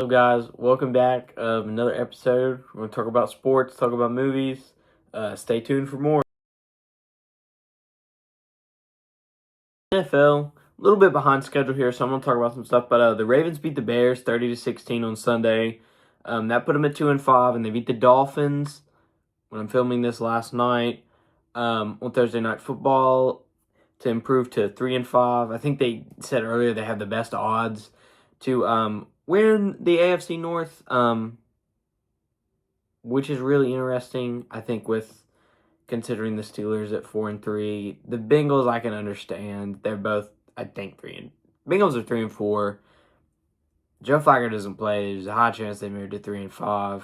Hello guys, welcome back of another episode. We're going to talk about sports, talk about movies. Stay tuned for more. NFL, a little bit behind schedule here, so I'm going to talk about some stuff. But the Ravens beat the Bears 30-16 on Sunday. That put them at 2-5, and they beat the Dolphins when I'm filming this last night on Thursday Night Football to improve to 3-5. I think they said earlier they have the best odds to win the AFC North, which is really interesting. I think with considering the Steelers at 4-3, the Bengals I can understand. They're both, I think, Bengals are 3-4. Joe Flacco doesn't play. There's a high chance they move to 3-5.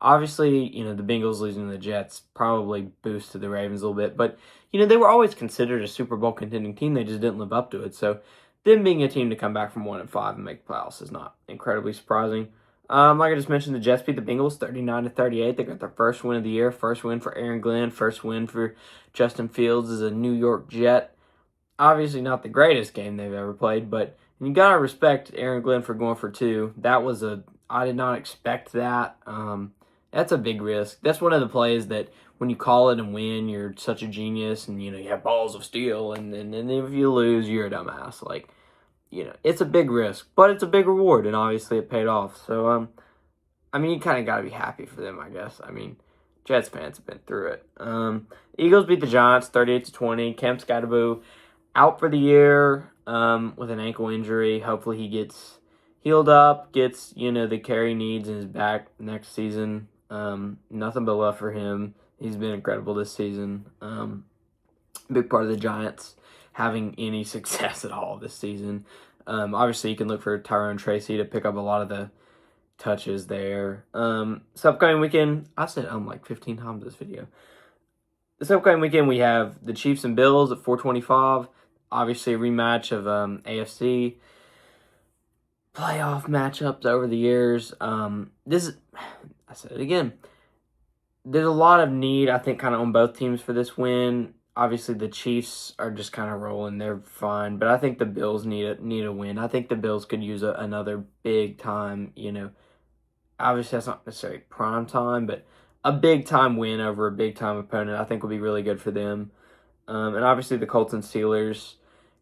Obviously, the Bengals losing to the Jets probably boosted the Ravens a little bit, but they were always considered a Super Bowl contending team. They just didn't live up to it. So them being a team to come back from 1-5 and make playoffs is not incredibly surprising. Like I just mentioned, the Jets beat the Bengals 39-38. They got their first win of the year, first win for Aaron Glenn, first win for Justin Fields as a New York Jet. Obviously not the greatest game they've ever played, but you gotta respect Aaron Glenn for going for two. I did not expect that. That's a big risk. That's one of the plays that when you call it and win, you're such a genius, and you have balls of steel, and if you lose, you're a dumbass. It's a big risk, but it's a big reward, and obviously it paid off. So, you kind of got to be happy for them, I guess. Jets fans have been through it. Eagles beat the Giants 38-20. Cam Skattebo out for the year with an ankle injury. Hopefully he gets healed up, gets, the care he needs and is back next season. Nothing but love for him. He's been incredible this season. Big part of the Giants having any success at all this season. Obviously, you can look for Tyrone Tracy to pick up a lot of the touches there. This upcoming weekend, I said like 15 times this video. This upcoming weekend, we have the Chiefs and Bills at 4:25. Obviously, a rematch of AFC playoff matchups over the years. I said it again. There's a lot of need, I think, kind of on both teams for this win. Obviously, the Chiefs are just kind of rolling. They're fine. But I think the Bills need a win. I think the Bills could use another big time, obviously that's not necessarily prime time, but a big time win over a big time opponent I think would be really good for them. And obviously the Colts and Steelers,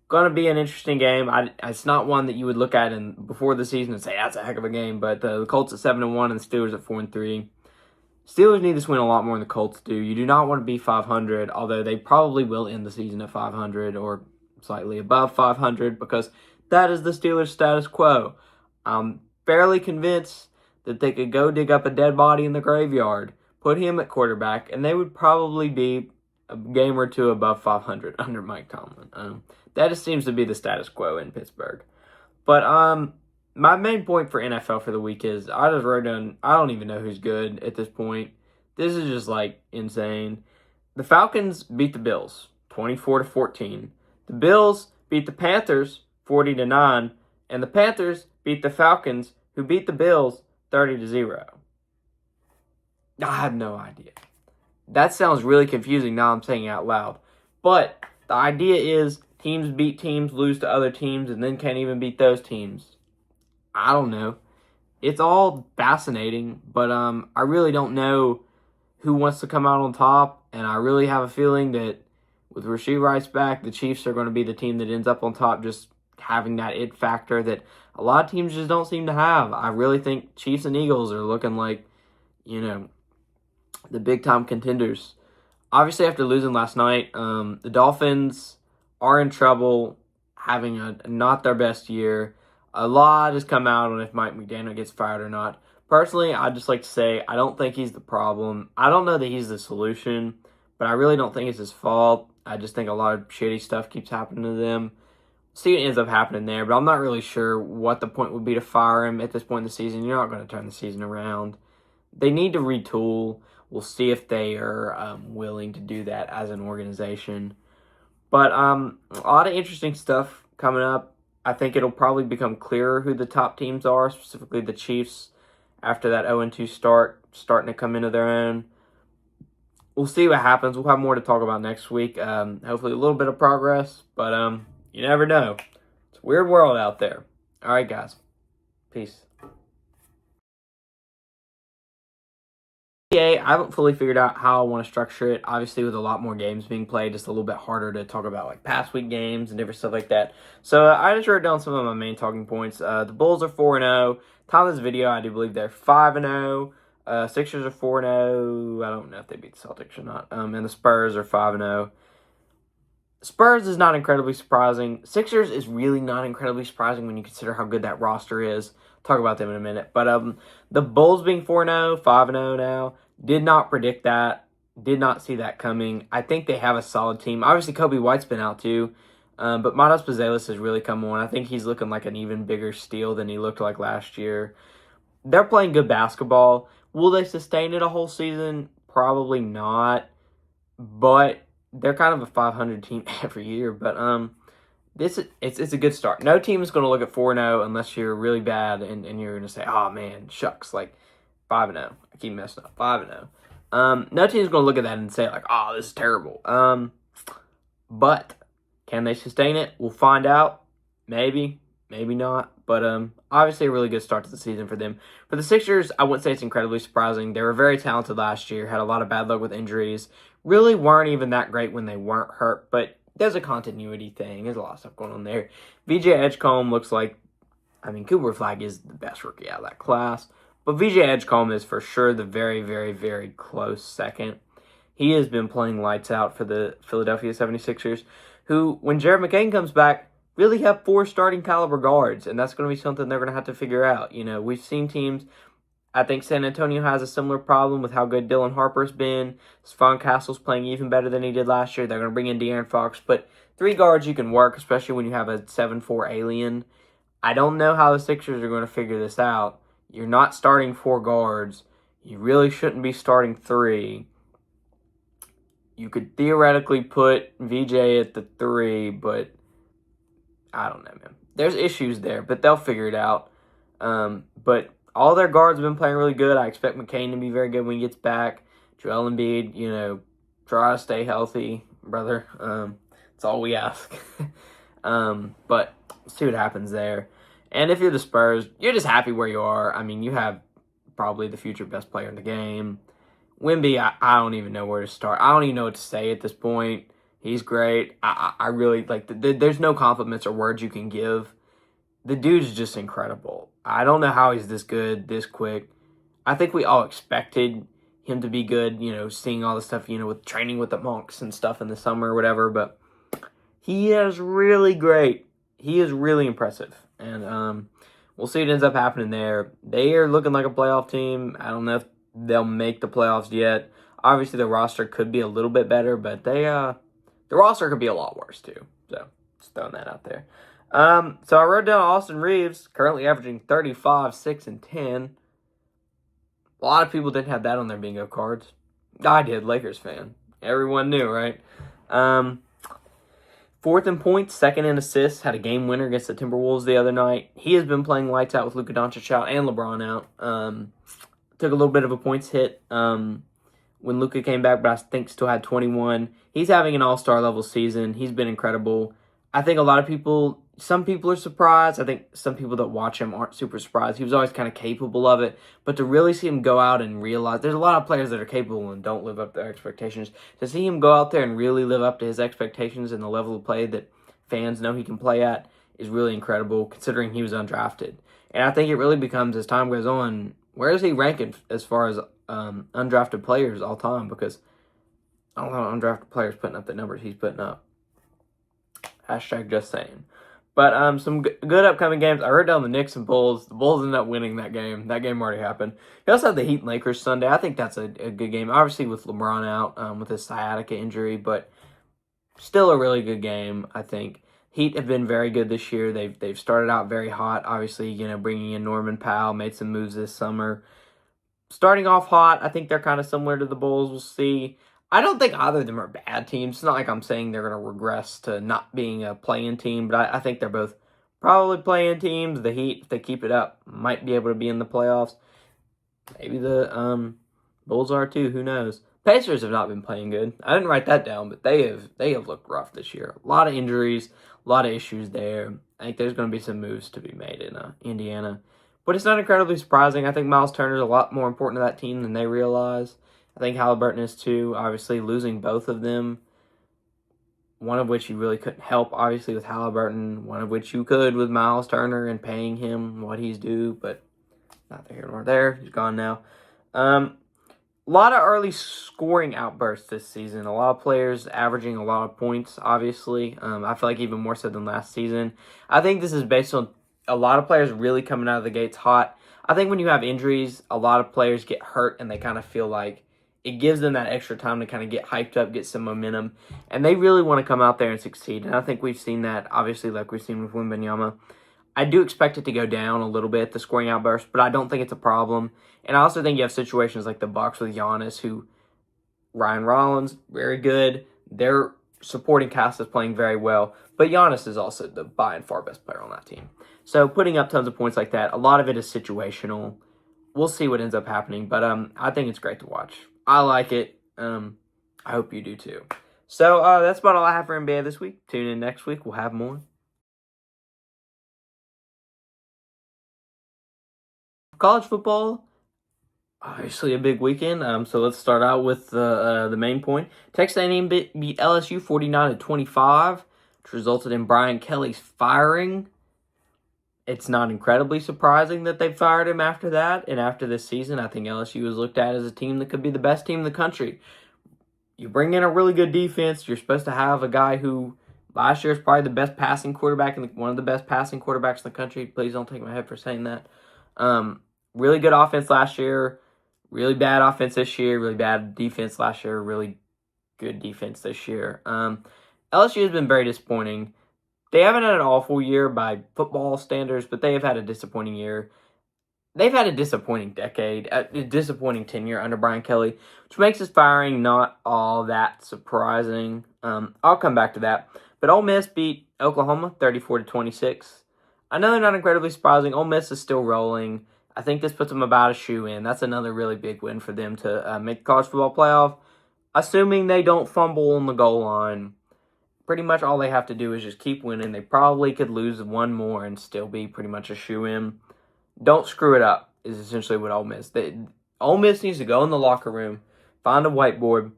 going to be an interesting game. It's not one that you would look at before the season and say, that's a heck of a game. But the Colts at 7-1 and the Steelers at 4-3. Steelers need this win a lot more than the Colts do. You do not want to be 500, although they probably will end the season at 500 or slightly above 500 because that is the Steelers' status quo. I'm fairly convinced that they could go dig up a dead body in the graveyard, put him at quarterback, and they would probably be a game or two above 500 under Mike Tomlin. That just seems to be the status quo in Pittsburgh. But my main point for NFL for the week is I just wrote down, I don't even know who's good at this point. This is just insane. The Falcons beat the Bills 24-14. The Bills beat the Panthers 40-9. And the Panthers beat the Falcons, who beat the Bills 30-0. I have no idea. That sounds really confusing now I'm saying it out loud. But the idea is teams beat teams, lose to other teams, and then can't even beat those teams. I don't know. It's all fascinating, but I really don't know who wants to come out on top, and I really have a feeling that with Rashee Rice back, the Chiefs are going to be the team that ends up on top, just having that it factor that a lot of teams just don't seem to have. I really think Chiefs and Eagles are looking like, the big-time contenders. Obviously, after losing last night, the Dolphins are in trouble, having not their best year. A lot has come out on if Mike McDaniel gets fired or not. Personally, I'd just like to say I don't think he's the problem. I don't know that he's the solution, but I really don't think it's his fault. I just think a lot of shitty stuff keeps happening to them. See what ends up happening there, but I'm not really sure what the point would be to fire him at this point in the season. You're not going to turn the season around. They need to retool. We'll see if they are willing to do that as an organization. But a lot of interesting stuff coming up. I think it'll probably become clearer who the top teams are, specifically the Chiefs, after that 0-2 start, starting to come into their own. We'll see what happens. We'll have more to talk about next week. Hopefully a little bit of progress, but you never know. It's a weird world out there. All right, guys. Peace. NBA, I haven't fully figured out how I want to structure it. Obviously, with a lot more games being played, it's a little bit harder to talk about like past week games and different stuff like that. So I just wrote down some of my main talking points. The Bulls are 4-0. Time of this video, I do believe they're 5-0. Sixers are 4-0. I don't know if they beat the Celtics or not. And the Spurs are 5-0. Spurs is not incredibly surprising. Sixers is really not incredibly surprising when you consider how good that roster is. Talk about them in a minute. But the Bulls being 4-0, 5-0 now, did not predict that. Did not see that coming. I think they have a solid team. Obviously, Kobe White's been out too. But Matas Buzelis has really come on. I think he's looking like an even bigger steal than he looked like last year. They're playing good basketball. Will they sustain it a whole season? Probably not. But they're kind of a 500 team every year. But it's a good start. No team is going to look at 4-0 unless you're really bad and you're going to say, oh man, shucks, like 5-0. I keep messing up. 5-0. No team is going to look at that and say like, oh, this is terrible. But can they sustain it? We'll find out. Maybe not. But obviously a really good start to the season for them. For the Sixers, I wouldn't say it's incredibly surprising. They were very talented last year, had a lot of bad luck with injuries, really weren't even that great when they weren't hurt, but there's a continuity thing. There's a lot of stuff going on there. VJ Edgecombe looks like, Cooper Flagg is the best rookie out of that class, but VJ Edgecombe is for sure the very, very, very close second. He has been playing lights out for the Philadelphia 76ers, who, when Jared McCain comes back, really have 4 starting caliber guards, and that's going to be something they're going to have to figure out. You know, we've seen teams, I think San Antonio has a similar problem with how good Dylan Harper's been. Stephon Castle's playing even better than he did last year. They're going to bring in De'Aaron Fox, but 3 guards you can work, especially when you have a 7'4" alien. I don't know how the Sixers are going to figure this out. You're not starting 4 guards. You really shouldn't be starting 3. You could theoretically put VJ at the 3, but I don't know, man. There's issues there, but they'll figure it out. But all their guards have been playing really good. I expect McCain to be very good when he gets back. Joel Embiid, try to stay healthy, brother. That's all we ask. But let's see what happens there. And if you're the Spurs, you're just happy where you are. You have probably the future best player in the game. Wemby, I don't even know where to start. I don't even know what to say at this point. He's great. I really there's no compliments or words you can give. The dude's just incredible. I don't know how he's this good, this quick. I think we all expected him to be good, seeing all the stuff, with training with the Monks and stuff in the summer or whatever, but he is really great. He is really impressive. And we'll see what ends up happening there. They are looking like a playoff team. I don't know if they'll make the playoffs yet. Obviously, the roster could be a little bit better, but the roster could be a lot worse too. So, just throwing that out there. So I wrote down Austin Reeves, currently averaging 35, 6, and 10. A lot of people didn't have that on their bingo cards. I did, Lakers fan. Everyone knew, right? 4th in points, 2nd in assists, had a game winner against the Timberwolves the other night. He has been playing lights out with Luka Doncic out and LeBron out. Took a little bit of a points hit when Luka came back, but I think still had 21. He's having an all-star level season. He's been incredible. I think some people are surprised. I think some people that watch him aren't super surprised. He was always kind of capable of it. But to really see him go out and realize, there's a lot of players that are capable and don't live up to their expectations. To see him go out there and really live up to his expectations and the level of play that fans know he can play at is really incredible, considering he was undrafted. And I think it really becomes, as time goes on, where is he ranking as far as undrafted players all time? Because I don't know undrafted players putting up the numbers he's putting up. Hashtag just saying. But some good upcoming games. I wrote down the Knicks and Bulls. The Bulls ended up winning that game. That game already happened. You also have the Heat and Lakers Sunday. I think that's a good game. Obviously with LeBron out with his sciatica injury, but still a really good game, I think. Heat have been very good this year. They've started out very hot. Obviously, bringing in Norman Powell, made some moves this summer. Starting off hot, I think they're kind of similar to the Bulls. We'll see. I don't think either of them are bad teams. It's not like I'm saying they're going to regress to not being a play-in team, but I think they're both probably play-in teams. The Heat, if they keep it up, might be able to be in the playoffs. Maybe the Bulls are too. Who knows? Pacers have not been playing good. I didn't write that down, but they have looked rough this year. A lot of injuries, a lot of issues there. I think there's going to be some moves to be made in Indiana. But it's not incredibly surprising. I think Miles Turner is a lot more important to that team than they realize. I think Halliburton is too. Obviously, losing both of them, one of which you really couldn't help, obviously, with Halliburton, one of which you could with Miles Turner and paying him what he's due, but not here nor there. He's gone now. A lot of early scoring outbursts this season. A lot of players averaging a lot of points, obviously. I feel like even more so than last season. I think this is based on a lot of players really coming out of the gates hot. I think when you have injuries, a lot of players get hurt and they kind of feel like it gives them that extra time to kind of get hyped up, get some momentum, and they really want to come out there and succeed. And I think we've seen that, obviously, like we've seen with Wembanyama. I do expect it to go down a little bit, the scoring outburst, but I don't think it's a problem. And I also think you have situations like the Bucks with Giannis, who Ryan Rollins, very good. Their supporting cast is playing very well, but Giannis is also the by and far best player on that team. So putting up tons of points like that, a lot of it is situational. We'll see what ends up happening, but I think it's great to watch. I like it. I hope you do too. So that's about all I have for NBA this week. Tune in next week. We'll have more. College football, obviously a big weekend. So let's start out with the main point. Texas A&M beat LSU 49-25, which resulted in Brian Kelly's firing. It's not incredibly surprising that they fired him after that. And after this season, I think LSU was looked at as a team that could be the best team in the country. You bring in a really good defense. You're supposed to have a guy who last year is probably the best passing quarterback, one of the best passing quarterbacks in the country. Please don't take my head for saying that. Really good offense last year. Really bad offense this year. Really bad defense last year. Really good defense this year. LSU has been very disappointing. They haven't had an awful year by football standards, but they have had a disappointing year. They've had a disappointing decade, a disappointing tenure under Brian Kelly, which makes his firing not all that surprising. I'll come back to that. But Ole Miss beat Oklahoma 34-26. I know they're not incredibly surprising. Ole Miss is still rolling. I think this puts them about a shoe-in. That's another really big win for them to make the college football playoff. Assuming they don't fumble on the goal line, pretty much all they have to do is just keep winning. They probably could lose one more and still be pretty much a shoe-in. Don't screw it up is essentially what Ole Miss. Ole Miss needs to go in the locker room, find a whiteboard,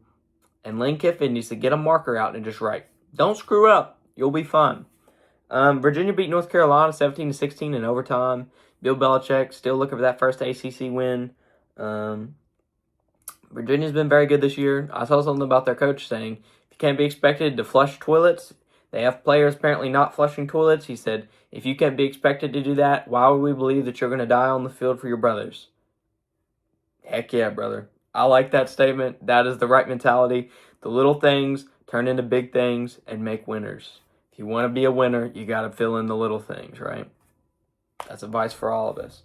and Lane Kiffin needs to get a marker out and just write. Don't screw up. You'll be fine. Virginia beat North Carolina 17-16 in overtime. Bill Belichick still looking for that first ACC win. Virginia's been very good this year. I saw something about their coach saying, if you can't be expected to flush toilets, they have players apparently not flushing toilets. He said, if you can't be expected to do that, why would we believe that you're going to die on the field for your brothers? Heck yeah, brother. I like that statement. That is the right mentality. The little things turn into big things and make winners. If you want to be a winner, you got to fill in the little things, right? That's advice for all of us.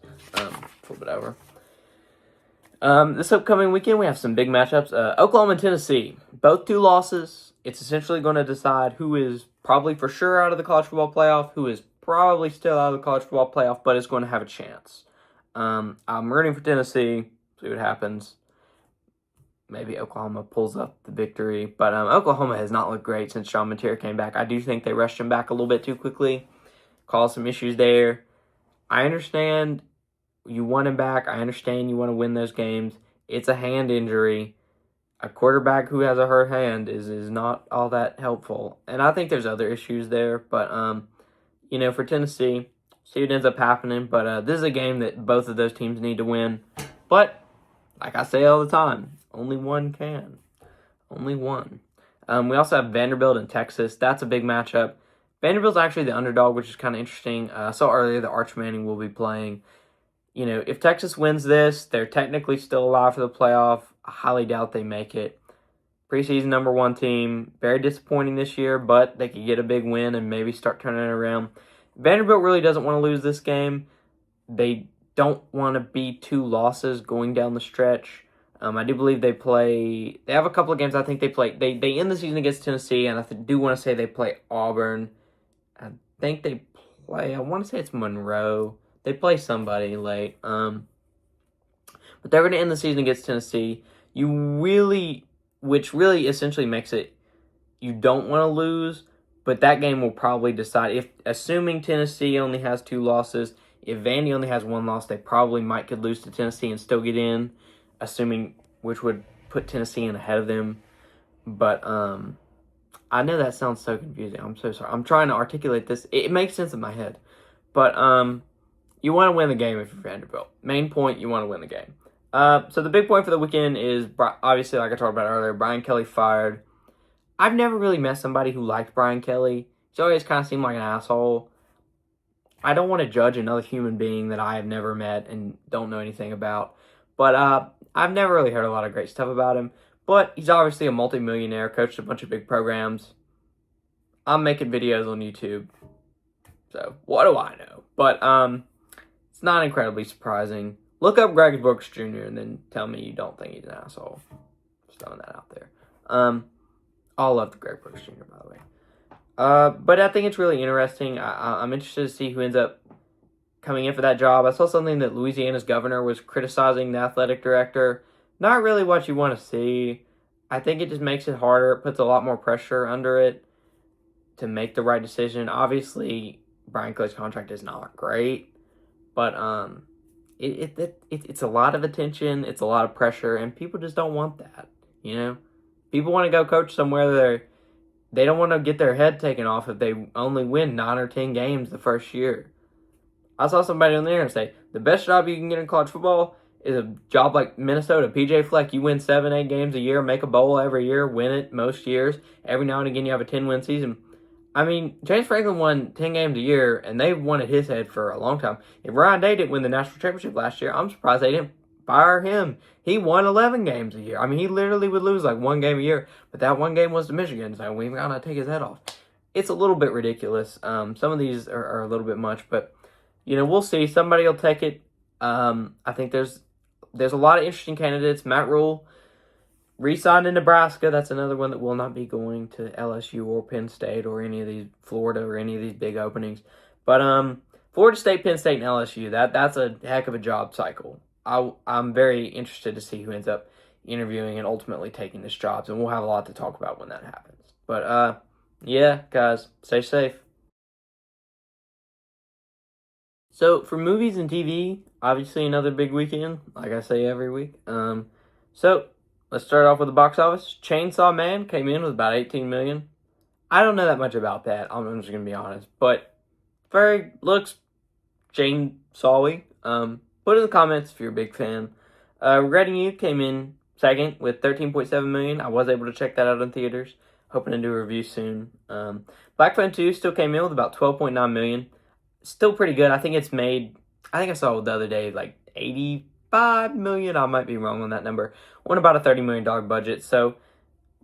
Flip it over. This upcoming weekend, we have some big matchups. Oklahoma and Tennessee, both 2 losses. It's essentially going to decide who is probably for sure out of the college football playoff, who is probably still out of the college football playoff, but is going to have a chance. I'm rooting for Tennessee. See what happens. Maybe Oklahoma pulls up the victory. But Oklahoma has not looked great since Sean Mateer came back. I do think they rushed him back a little bit too quickly. Caused some issues there. I understand you want him back. I understand you want to win those games. It's a hand injury. A quarterback who has a hurt hand is not all that helpful. And I think there's other issues there. But, for Tennessee, see what ends up happening. But this is a game that both of those teams need to win. But, like I say all the time, only one can. Only one. We also have Vanderbilt and Texas. That's a big matchup. Vanderbilt's actually the underdog, which is kind of interesting. I saw earlier that Arch Manning will be playing. If Texas wins this, they're technically still alive for the playoff. I highly doubt they make it. Preseason number 1 team. Very disappointing this year, but they could get a big win and maybe start turning it around. Vanderbilt really doesn't want to lose this game. They don't want to be 2 losses going down the stretch. I do believe they have a couple of games I think they play. They end the season against Tennessee, and I do want to say they play Auburn. I think they play, I want to say it's Monroe. They play somebody late. But they're going to end the season against Tennessee. Which really essentially makes it, you don't want to lose, but that game will probably decide, assuming Tennessee only has 2 losses, If Vandy only has one loss, they probably could lose to Tennessee and still get in, which would put Tennessee in ahead of them. But I know that sounds so confusing. I'm so sorry. I'm trying to articulate this. It makes sense in my head. But you want to win the game if you're Vanderbilt. Main point, you want to win the game. So the big point for the weekend is, obviously, like I talked about earlier, Brian Kelly fired. I've never really met somebody who liked Brian Kelly. He's always kind of seemed like an asshole. I don't want to judge another human being that I have never met and don't know anything about. But I've never really heard a lot of great stuff about him. But he's obviously a multimillionaire, coached a bunch of big programs. I'm making videos on YouTube. So, what do I know? But it's not incredibly surprising. Look up Greg Brooks Jr. and then tell me you don't think he's an asshole. Just throwing that out there. I love the Greg Brooks Jr., by the way. But I think it's really interesting. I'm interested to see who ends up coming in for that job. I saw something that Louisiana's governor was criticizing the athletic director. Not really what you want to see. I think it just makes it harder. It puts a lot more pressure under it to make the right decision. Obviously, Brian Kelly's contract is not great, but it's a lot of attention. It's a lot of pressure, and people just don't want that. You know, people want to go coach somewhere they don't want to get their head taken off if they only win 9 or 10 games the first year. I saw somebody on the internet say the best job you can get in college football is a job like Minnesota. PJ Fleck, you win 7, 8 games a year, make a bowl every year, win it most years. Every now and again, you have a 10-win season. I mean, James Franklin won 10 games a year, and they've won at his head for a long time. If Ryan Day didn't win the national championship last year, I'm surprised they didn't fire him. He won 11 games a year. I mean, he literally would lose like 1 game a year, but that 1 game was to Michigan, so we've got to take his head off. It's a little bit ridiculous. Some of these are a little bit much, but, you know, we'll see. Somebody will take it. I think there's a lot of interesting candidates. Matt Rule re-signed in Nebraska. That's another one that will not be going to LSU or Penn State or any of these, Florida or any of these big openings. But Florida State, Penn State, and LSU, that's a heck of a job cycle. I'm very interested to see who ends up interviewing and ultimately taking these jobs, and we'll have a lot to talk about when that happens. But yeah, guys, stay safe. So for movies and TV, obviously another big weekend, like I say every week. So let's start off with the box office. Chainsaw Man came in with about 18 million. I don't know that much about that. I'm just gonna be honest, but looks chainsawy. Put in the comments if you're a big fan. Regretting You came in second with 13.7 million. I was able to check that out in theaters. Hoping to do a review soon. Black Phone 2 still came in with about 12.9 million. Still pretty good. I think it's made, I think I saw it the other day, like 85 million. I might be wrong on that number. On about a $30 million budget. So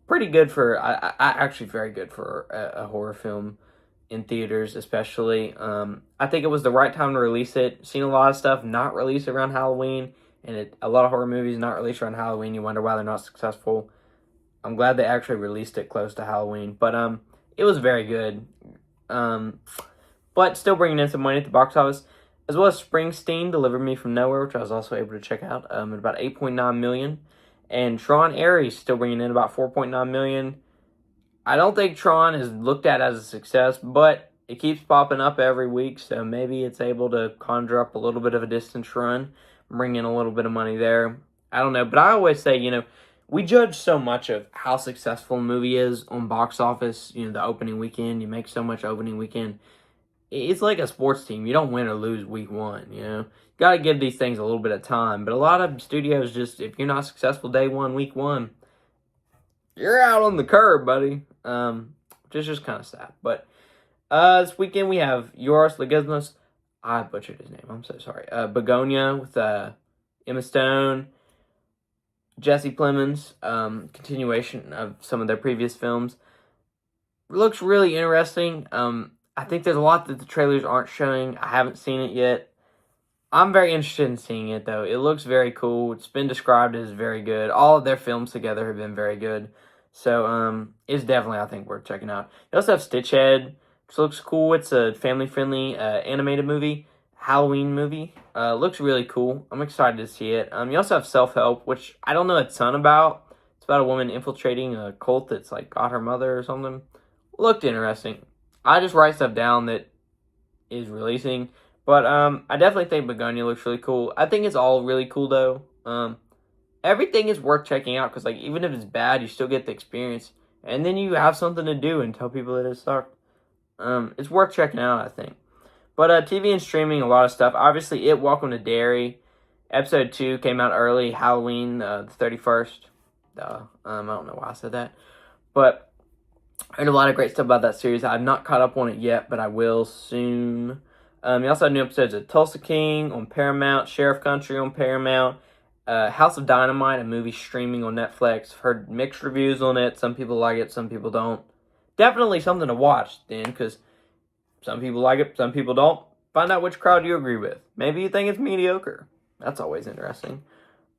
pretty good actually very good for a horror film in theaters, especially. I think it was the right time to release it. Seen a lot of stuff not released around Halloween, and a lot of horror movies not released around Halloween. You wonder why they're not successful. I'm glad they actually released it close to Halloween, but it was very good. But still bringing in some money at the box office, as well as Springsteen, Deliver Me From Nowhere, which I was also able to check out, at about 8.9 million, and Tron Ares still bringing in about 4.9 million. I don't think Tron is looked at as a success, but it keeps popping up every week, so maybe it's able to conjure up a little bit of a distance run, bring in a little bit of money there. I don't know, but I always say, we judge so much of how successful a movie is on box office, the opening weekend. You make so much opening weekend. It's like a sports team. You don't win or lose week one, You got to give these things a little bit of time, but a lot of studios just, if you're not successful day one, week one, you're out on the curb, buddy. Which is just kind of sad. But this weekend we have Yorgos Lanthimos. I butchered his name. I'm so sorry. Begonia with Emma Stone, Jesse Plemons. Continuation of some of their previous films. Looks really interesting. I think there's a lot that the trailers aren't showing. I haven't seen it yet. I'm very interested in seeing it, though. It looks very cool. It's been described as very good. All of their films together have been very good. So, it's definitely, I think, worth checking out. You also have Stitchhead, which looks cool. It's a family-friendly animated movie, Halloween movie. Looks really cool. I'm excited to see it. You also have Self-Help, which I don't know a ton about. It's about a woman infiltrating a cult that's, got her mother or something. Looked interesting. I just write stuff down that is releasing. But I definitely think Begonia looks really cool. I think it's all really cool though. Everything is worth checking out because like even if it's bad, you still get the experience, and then you have something to do and tell people that it sucked. It's worth checking out, I think. But TV and streaming, a lot of stuff. Obviously, Welcome to Derry. Episode 2 came out early, Halloween, the 31st. I don't know why I said that. But I heard a lot of great stuff about that series. I've not caught up on it yet, but I will soon. You also have new episodes of Tulsa King on Paramount, Sheriff Country on Paramount, House of Dynamite, a movie streaming on Netflix. I've heard mixed reviews on it. Some people like it, some people don't. Definitely something to watch then, because some people like it, some people don't. Find out which crowd you agree with. Maybe you think it's mediocre. That's always interesting.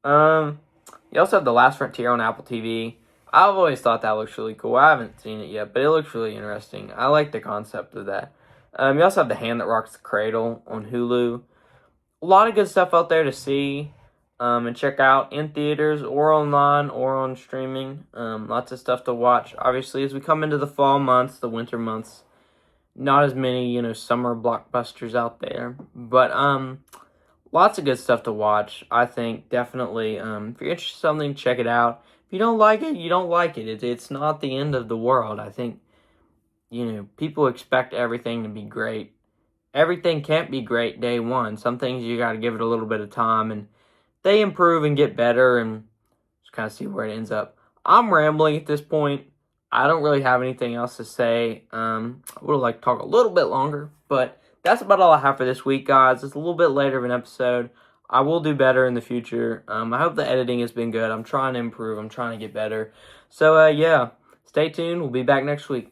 You also have The Last Frontier on Apple TV. I've always thought that looks really cool. I haven't seen it yet, but it looks really interesting. I like the concept of that. You also have The Hand That Rocks the Cradle on Hulu. A lot of good stuff out there to see and check out in theaters or online or on streaming. Lots of stuff to watch. Obviously, as we come into the fall months, the winter months, not as many, summer blockbusters out there. But lots of good stuff to watch, I think, definitely. If you're interested in something, check it out. If you don't like it, you don't like it. It's not the end of the world. I think, people expect everything to be great. Everything can't be great day one. Some things you got to give it a little bit of time, and they improve and get better, and just kind of see where it ends up. I'm rambling at this point. I don't really have anything else to say. I would have liked to talk a little bit longer, but that's about all I have for this week, guys. It's a little bit later of an episode. I will do better in the future. I hope the editing has been good. I'm trying to improve. I'm trying to get better. So, yeah, stay tuned. We'll be back next week.